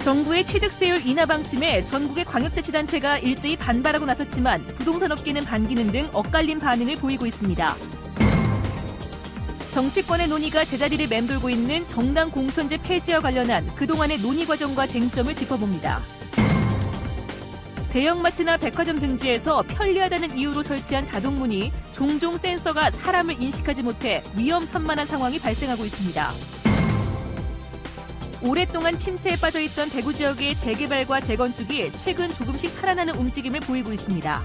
정부의 취득세율 인하 방침에 전국의 광역자치단체가 일제히 반발하고 나섰지만 부동산업계는 반기는 등 엇갈린 반응을 보이고 있습니다. 정치권의 논의가 제자리를 맴돌고 있는 정당 공천제 폐지와 관련한 그동안의 논의 과정과 쟁점을 짚어봅니다. 대형마트나 백화점 등지에서 편리하다는 이유로 설치한 자동문이 종종 센서가 사람을 인식하지 못해 위험천만한 상황이 발생하고 있습니다. 오랫동안 침체에 빠져있던 대구 지역의 재개발과 재건축이 최근 조금씩 살아나는 움직임을 보이고 있습니다.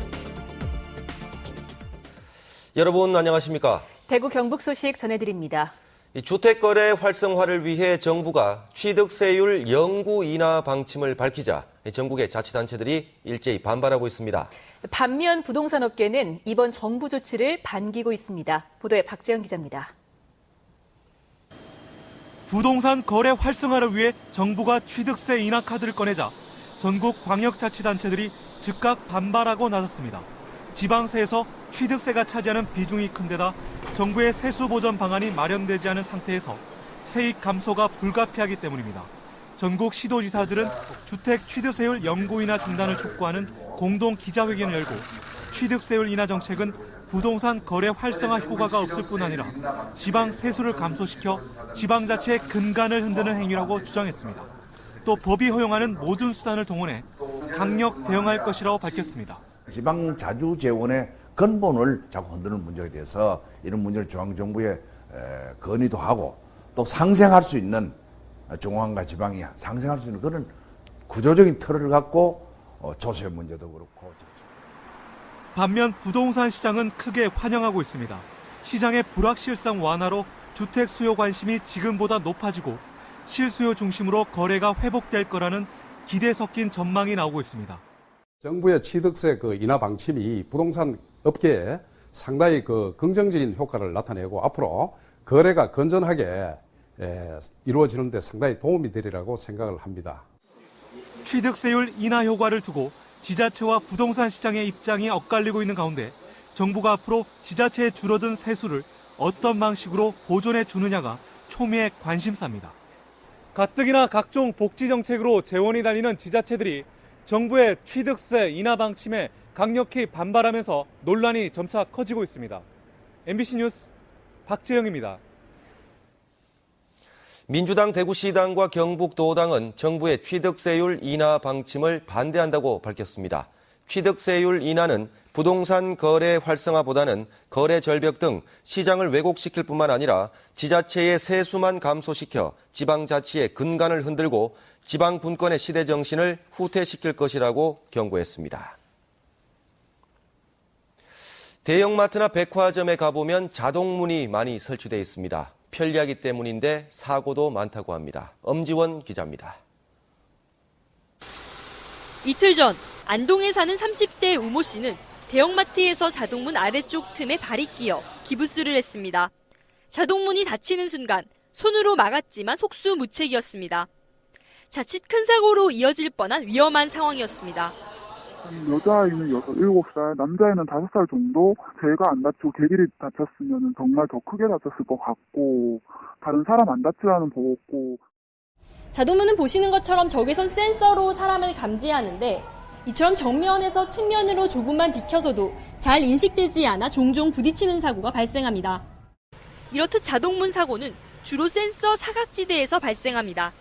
여러분 안녕하십니까? 대구 경북 소식 전해드립니다. 주택거래 활성화를 위해 정부가 취득세율 영구 인하 방침을 밝히자 전국의 자치단체들이 일제히 반발하고 있습니다. 반면 부동산업계는 이번 정부 조치를 반기고 있습니다. 보도에 박재현 기자입니다. 부동산 거래 활성화를 위해 정부가 취득세 인하 카드를 꺼내자 전국 광역자치단체들이 즉각 반발하고 나섰습니다. 지방세에서 취득세가 차지하는 비중이 큰 데다 정부의 세수 보전 방안이 마련되지 않은 상태에서 세익 감소가 불가피하기 때문입니다. 전국 시도지사들은 주택 취득세율 영구 인하 중단을 촉구하는 공동 기자회견을 열고 취득세율 인하 정책은 부동산 거래 활성화 효과가 없을 뿐 아니라 지방 세수를 감소시켜 지방자치의 근간을 흔드는 행위라고 주장했습니다. 또 법이 허용하는 모든 수단을 동원해 강력 대응할 것이라고 밝혔습니다. 지방 자주 재원의 근본을 자꾸 흔드는 문제에 대해서 이런 문제를 중앙정부에 건의도 하고 또 상생할 수 있는 중앙과 지방이 상생할 수 있는 그런 구조적인 틀을 갖고 조세 문제도 그렇고. 반면 부동산 시장은 크게 환영하고 있습니다. 시장의 불확실성 완화로 주택 수요 관심이 지금보다 높아지고 실수요 중심으로 거래가 회복될 거라는 기대 섞인 전망이 나오고 있습니다. 정부의 취득세 인하 방침이 부동산 업계에 상당히 긍정적인 효과를 나타내고 앞으로 거래가 건전하게 이루어지는 데 상당히 도움이 되리라고 생각을 합니다. 취득세율 인하 효과를 두고 지자체와 부동산 시장의 입장이 엇갈리고 있는 가운데 정부가 앞으로 지자체의 줄어든 세수를 어떤 방식으로 보존해 주느냐가 초미의 관심사입니다. 가뜩이나 각종 복지 정책으로 재원이 달리는 지자체들이 정부의 취득세 인하 방침에 강력히 반발하면서 논란이 점차 커지고 있습니다. MBC 뉴스 박재영입니다. 민주당 대구시당과 경북도당은 정부의 취득세율 인하 방침을 반대한다고 밝혔습니다. 취득세율 인하는 부동산 거래 활성화보다는 거래 절벽 등 시장을 왜곡시킬 뿐만 아니라 지자체의 세수만 감소시켜 지방자치의 근간을 흔들고 지방 분권의 시대 정신을 후퇴시킬 것이라고 경고했습니다. 대형마트나 백화점에 가보면 자동문이 많이 설치되어 있습니다. 편리하기 때문인데 사고도 많다고 합니다. 엄지원 기자입니다. 이틀 전 안동에 사는 30대 우모 씨는 대형마트에서 자동문 아래쪽 틈에 발이 끼어 기부스를 했습니다. 자동문이 닫히는 순간 손으로 막았지만 속수무책이었습니다. 자칫 큰 사고로 이어질 뻔한 위험한 상황이었습니다. 여자아이는 6, 7살, 남자애는 5살 정도 제가 안 다치고 개들이 다쳤으면 정말 더 크게 다쳤을 것 같고 다른 사람 안 다치라는 보고. 자동문은 보시는 것처럼 적외선 센서로 사람을 감지하는데 이처럼 정면에서 측면으로 조금만 비켜서도 잘 인식되지 않아 종종 부딪히는 사고가 발생합니다. 이렇듯 자동문 사고는 주로 센서 사각지대에서 발생합니다.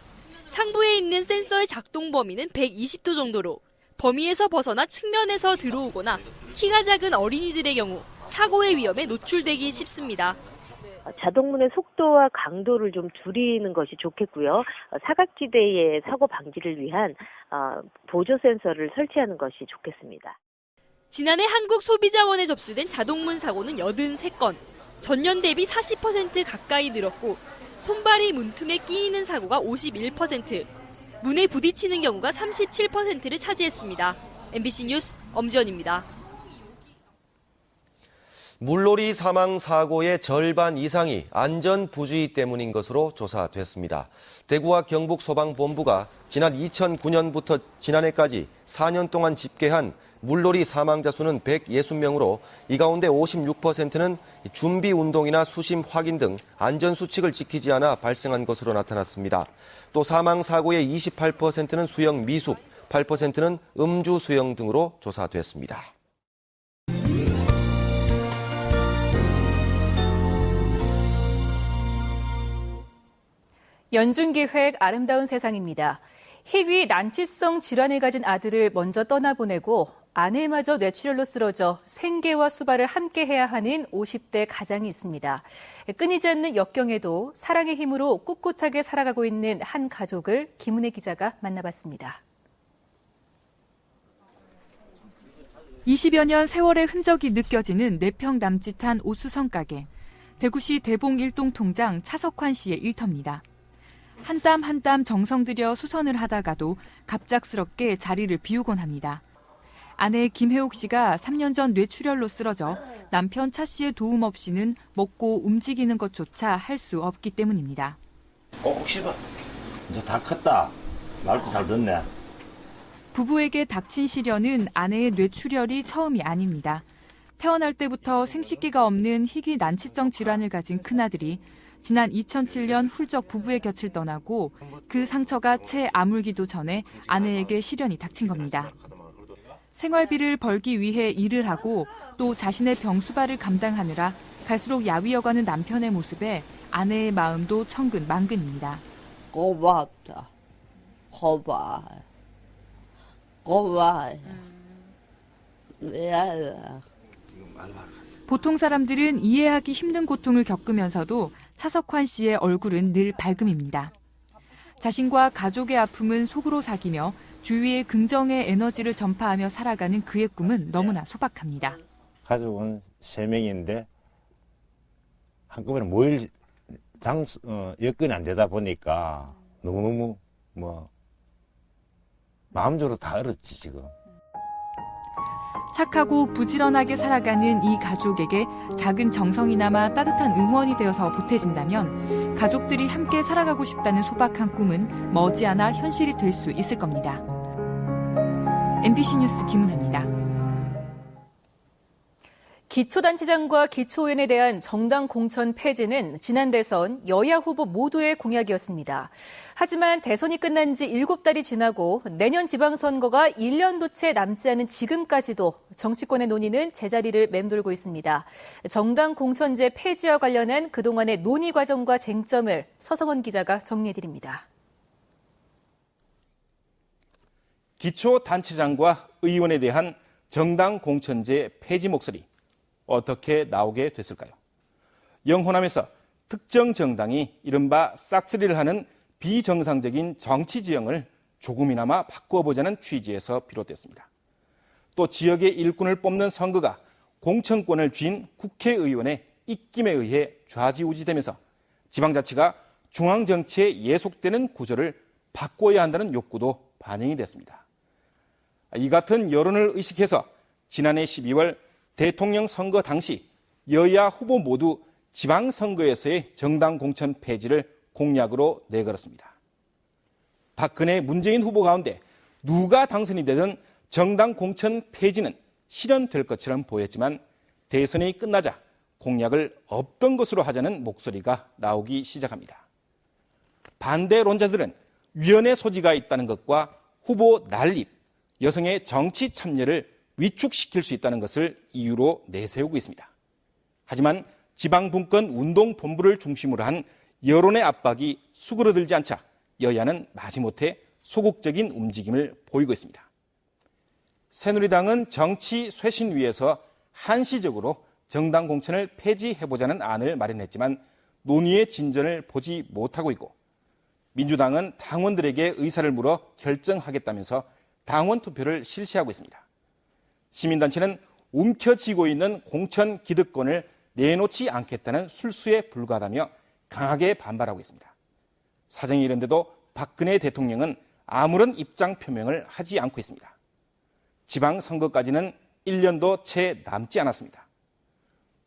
상부에 있는 센서의 작동 범위는 120도 정도로 범위에서 벗어나 측면에서 들어오거나 키가 작은 어린이들의 경우 사고의 위험에 노출되기 쉽습니다. 자동문의 속도와 강도를 좀 줄이는 것이 좋겠고요. 사각지대의 사고 방지를 위한 보조 센서를 설치하는 것이 좋겠습니다. 지난해 한국소비자원에 접수된 자동문 사고는 83건, 전년 대비 40% 가까이 늘었고 손발이 문틈에 끼이는 사고가 51%, 문에 부딪히는 경우가 37%를 차지했습니다. MBC 뉴스 엄지원입니다. 물놀이 사망 사고의 절반 이상이 안전 부주의 때문인 것으로 조사됐습니다. 대구와 경북 소방본부가 지난 2009년부터 지난해까지 4년 동안 집계한 물놀이 사망자 수는 160명으로 이 가운데 56%는 준비 운동이나 수심 확인 등 안전수칙을 지키지 않아 발생한 것으로 나타났습니다. 또 사망 사고의 28%는 수영 미숙, 8%는 음주 수영 등으로 조사됐습니다. 연중기획 아름다운 세상입니다. 희귀 난치성 질환을 가진 아들을 먼저 떠나보내고 아내마저 뇌출혈로 쓰러져 생계와 수발을 함께 해야 하는 50대 가장이 있습니다. 끊이지 않는 역경에도 사랑의 힘으로 꿋꿋하게 살아가고 있는 한 가족을 김은혜 기자가 만나봤습니다. 20여 년 세월의 흔적이 느껴지는 4평 남짓한 옷수선 가게. 대구시 대봉 일동 통장 차석환 씨의 일터입니다. 한 땀 한 땀 정성 들여 수선을 하다가도 갑작스럽게 자리를 비우곤 합니다. 아내 김혜옥 씨가 3년 전 뇌출혈로 쓰러져 남편 차 씨의 도움 없이는 먹고 움직이는 것조차 할 수 없기 때문입니다. 꼭꼭 씹어. 이제 다 컸다. 말도 잘 듣네. 부부에게 닥친 시련은 아내의 뇌출혈이 처음이 아닙니다. 태어날 때부터 생식기가 없는 희귀 난치성 질환을 가진 큰아들이 지난 2007년 훌쩍 부부의 곁을 떠나고 그 상처가 채 아물기도 전에 아내에게 시련이 닥친 겁니다. 생활비를 벌기 위해 일을 하고 또 자신의 병수발을 감당하느라 갈수록 야위어가는 남편의 모습에 아내의 마음도 천근만근입니다. 고맙다. 고마워. 고마워. 미안하다. 보통 사람들은 이해하기 힘든 고통을 겪으면서도 차석환 씨의 얼굴은 늘 밝음입니다. 자신과 가족의 아픔은 속으로 사귀며 주위에 긍정의 에너지를 전파하며 살아가는 그의 꿈은 너무나 소박합니다. 가족은 3명인데 한꺼번에 모일 여건이 안 되다 보니까 너무너무 마음적으로 다 어렵지 지금. 착하고 부지런하게 살아가는 이 가족에게 작은 정성이나마 따뜻한 응원이 되어서 보태진다면 가족들이 함께 살아가고 싶다는 소박한 꿈은 머지않아 현실이 될 수 있을 겁니다. MBC 뉴스 김은혜입니다. 기초단체장과 기초의원에 대한 정당 공천 폐지는 지난 대선 여야 후보 모두의 공약이었습니다. 하지만 대선이 끝난 지 7달이 지나고 내년 지방선거가 1년도 채 남지 않은 지금까지도 정치권의 논의는 제자리를 맴돌고 있습니다. 정당 공천제 폐지와 관련한 그동안의 논의 과정과 쟁점을 서성원 기자가 정리해드립니다. 기초단체장과 의원에 대한 정당 공천제 폐지 목소리. 어떻게 나오게 됐을까요? 영호남에서 특정 정당이 이른바 싹쓸이를 하는 비정상적인 정치 지형을 조금이나마 바꿔보자는 취지에서 비롯됐습니다. 또 지역의 일꾼을 뽑는 선거가 공천권을 쥔 국회의원의 입김에 의해 좌지우지되면서 지방자치가 중앙정치에 예속되는 구조를 바꿔야 한다는 욕구도 반영이 됐습니다. 이 같은 여론을 의식해서 지난해 12월 대통령 선거 당시 여야 후보 모두 지방선거에서의 정당 공천 폐지를 공약으로 내걸었습니다. 박근혜, 문재인 후보 가운데 누가 당선이 되든 정당 공천 폐지는 실현될 것처럼 보였지만 대선이 끝나자 공약을 없던 것으로 하자는 목소리가 나오기 시작합니다. 반대론자들은 위헌의 소지가 있다는 것과 후보 난립, 여성의 정치 참여를 위축시킬 수 있다는 것을 이유로 내세우고 있습니다. 하지만 지방분권 운동본부를 중심으로 한 여론의 압박이 수그러들지 않자 여야는 마지못해 소극적인 움직임을 보이고 있습니다. 새누리당은 정치 쇄신위에서 한시적으로 정당 공천을 폐지해보자는 안을 마련했지만 논의의 진전을 보지 못하고 있고 민주당은 당원들에게 의사를 물어 결정하겠다면서 당원 투표를 실시하고 있습니다. 시민단체는 움켜쥐고 있는 공천 기득권을 내놓지 않겠다는 술수에 불과하다며 강하게 반발하고 있습니다. 사정이 이런데도 박근혜 대통령은 아무런 입장 표명을 하지 않고 있습니다. 지방선거까지는 1년도 채 남지 않았습니다.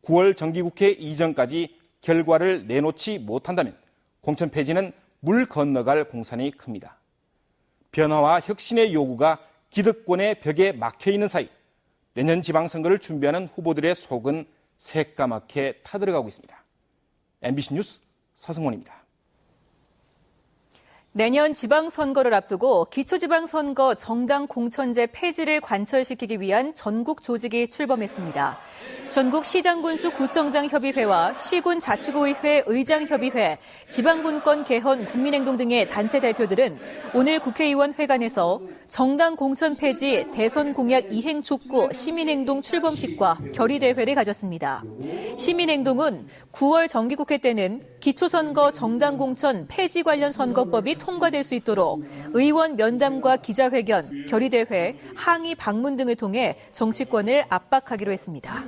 9월 정기국회 이전까지 결과를 내놓지 못한다면 공천 폐지는 물 건너갈 공산이 큽니다. 변화와 혁신의 요구가 기득권의 벽에 막혀있는 사이 내년 지방선거를 준비하는 후보들의 속은 새까맣게 타들어가고 있습니다. MBC 뉴스 서승원입니다. 내년 지방선거를 앞두고 기초지방선거 정당 공천제 폐지를 관철시키기 위한 전국 조직이 출범했습니다. 전국 시장군수 구청장 협의회와 시군 자치구의회 의장협의회, 지방분권 개헌 국민행동 등의 단체 대표들은 오늘 국회의원 회관에서 정당 공천 폐지 대선 공약 이행 촉구 시민행동 출범식과 결의대회를 가졌습니다. 시민행동은 9월 정기국회 때는 기초선거 정당 공천 폐지 관련 선거법이 통과될 수 있도록 의원 면담과 기자회견, 결의대회, 항의 방문 등을 통해 정치권을 압박하기로 했습니다.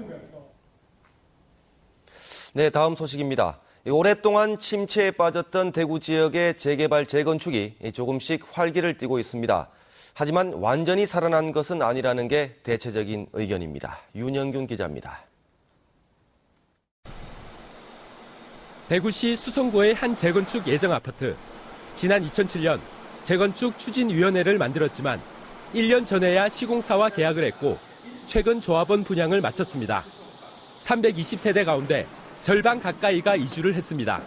네, 다음 소식입니다. 오랫동안 침체에 빠졌던 대구 지역의 재개발, 재건축이 조금씩 활기를 띠고 있습니다. 하지만 완전히 살아난 것은 아니라는 게 대체적인 의견입니다. 윤영균 기자입니다. 대구시 수성구의 한 재건축 예정 아파트. 지난 2007년 재건축 추진위원회를 만들었지만 1년 전에야 시공사와 계약을 했고 최근 조합원 분양을 마쳤습니다. 320세대 가운데 절반 가까이가 이주를 했습니다.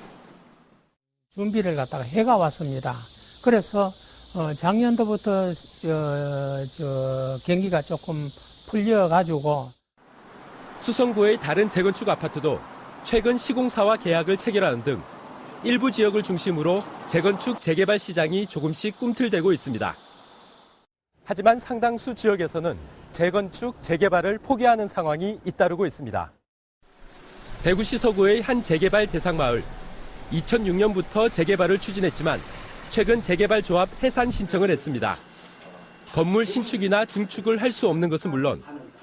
준비를 갖다가 해가 왔습니다. 그래서 작년도부터 경기가 조금 풀려가지고 수성구의 다른 재건축 아파트도 최근 시공사와 계약을 체결하는 등 일부 지역을 중심으로 재건축 재개발 시장이 조금씩 꿈틀대고 있습니다. 하지만 상당수 지역에서는 재건축 재개발을 포기하는 상황이 잇따르고 있습니다. 대구시 서구의 한 재개발 대상 마을. 2006년부터 재개발을 추진했지만 최근 재개발 조합 해산 신청을 했습니다. 건물 신축이나 증축을 할 수 없는 것은 물론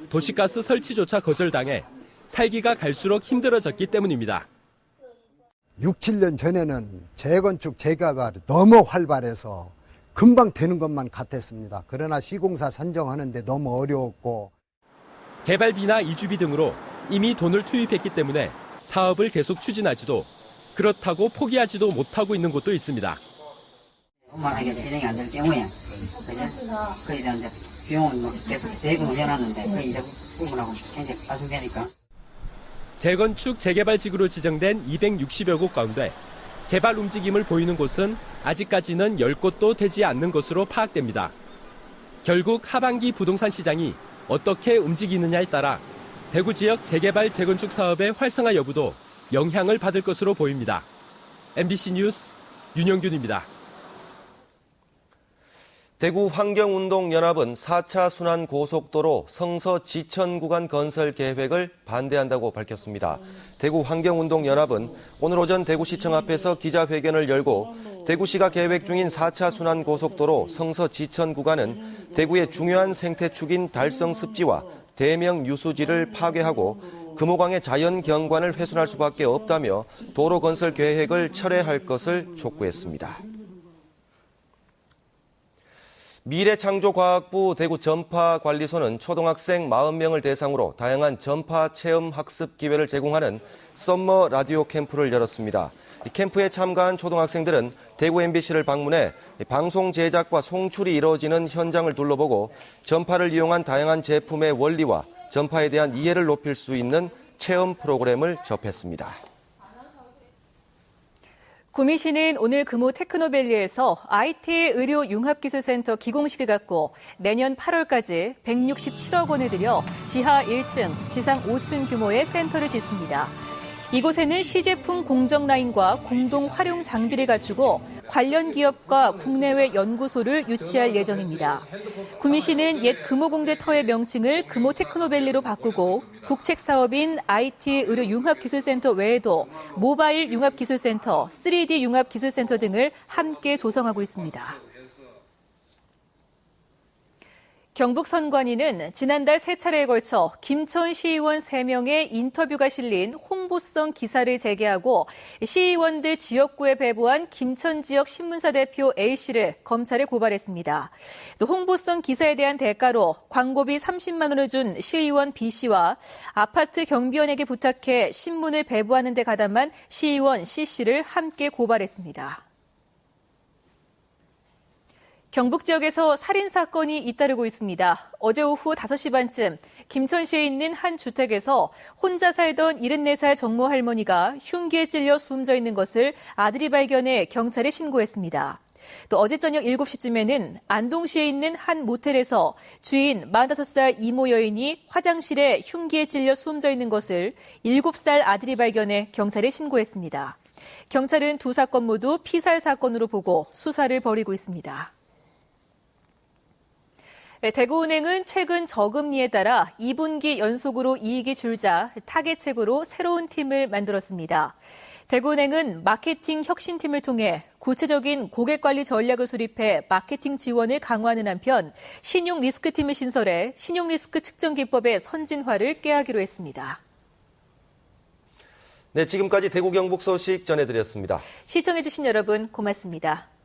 도시가스 설치조차 거절당해 살기가 갈수록 힘들어졌기 때문입니다. 6, 7년 전에는 재건축, 재개발이 너무 활발해서 금방 되는 것만 같았습니다. 그러나 시공사 선정하는데 너무 어려웠고 개발비나 이주비 등으로 이미 돈을 투입했기 때문에 사업을 계속 추진하지도 그렇다고 포기하지도 못하고 있는 곳도 있습니다. 원만하게 진행이 안 될 경우에 그죠? 이제 비용은 계속 대금을 해놨는데 그 이제 부분하고 굉장히 과소되니까. 재건축 재개발지구로 지정된 260여 곳 가운데 개발 움직임을 보이는 곳은 아직까지는 10곳도 되지 않는 것으로 파악됩니다. 결국 하반기 부동산 시장이 어떻게 움직이느냐에 따라 대구 지역 재개발 재건축 사업의 활성화 여부도 영향을 받을 것으로 보입니다. MBC 뉴스 윤영균입니다. 대구 환경운동연합은 4차 순환고속도로 성서 지천 구간 건설 계획을 반대한다고 밝혔습니다. 대구 환경운동연합은 오늘 오전 대구시청 앞에서 기자회견을 열고 대구시가 계획 중인 4차 순환고속도로 성서 지천 구간은 대구의 중요한 생태축인 달성 습지와 대명 유수지를 파괴하고 금호강의 자연 경관을 훼손할 수밖에 없다며 도로 건설 계획을 철회할 것을 촉구했습니다. 미래창조과학부 대구 전파관리소는 초등학생 40명을 대상으로 다양한 전파 체험 학습 기회를 제공하는 썸머 라디오 캠프를 열었습니다. 이 캠프에 참가한 초등학생들은 대구 MBC를 방문해 방송 제작과 송출이 이루어지는 현장을 둘러보고 전파를 이용한 다양한 제품의 원리와 전파에 대한 이해를 높일 수 있는 체험 프로그램을 접했습니다. 구미시는 오늘 금호 테크노밸리에서 IT 의료융합기술센터 기공식을 갖고 내년 8월까지 167억 원을 들여 지하 1층, 지상 5층 규모의 센터를 짓습니다. 이곳에는 시제품 공정 라인과 공동 활용 장비를 갖추고 관련 기업과 국내외 연구소를 유치할 예정입니다. 구미시는 옛 금호공대 터의 명칭을 금호 테크노밸리로 바꾸고 국책 사업인 IT 의료 융합기술센터 외에도 모바일 융합기술센터, 3D 융합기술센터 등을 함께 조성하고 있습니다. 경북선관위는 지난달 3차례에 걸쳐 김천 시의원 3명의 인터뷰가 실린 홍보성 기사를 제기하고 시의원들 지역구에 배부한 김천 지역 신문사 대표 A씨를 검찰에 고발했습니다. 또 홍보성 기사에 대한 대가로 광고비 30만 원을 준 시의원 B씨와 아파트 경비원에게 부탁해 신문을 배부하는 데 가담한 시의원 C씨를 함께 고발했습니다. 경북 지역에서 살인 사건이 잇따르고 있습니다. 어제 오후 5시 반쯤 김천시에 있는 한 주택에서 혼자 살던 74살 정모 할머니가 흉기에 찔려 숨져 있는 것을 아들이 발견해 경찰에 신고했습니다. 또 어제 저녁 7시쯤에는 안동시에 있는 한 모텔에서 주인 45살 이모 여인이 화장실에 흉기에 찔려 숨져 있는 것을 7살 아들이 발견해 경찰에 신고했습니다. 경찰은 두 사건 모두 피살 사건으로 보고 수사를 벌이고 있습니다. 대구은행은 최근 저금리에 따라 2분기 연속으로 이익이 줄자 타겟책으로 새로운 팀을 만들었습니다. 대구은행은 마케팅 혁신팀을 통해 구체적인 고객관리 전략을 수립해 마케팅 지원을 강화하는 한편 신용 리스크팀을 신설해 신용 리스크 측정 기법의 선진화를 꾀하기로 했습니다. 네, 지금까지 대구 경북 소식 전해드렸습니다. 시청해주신 여러분 고맙습니다.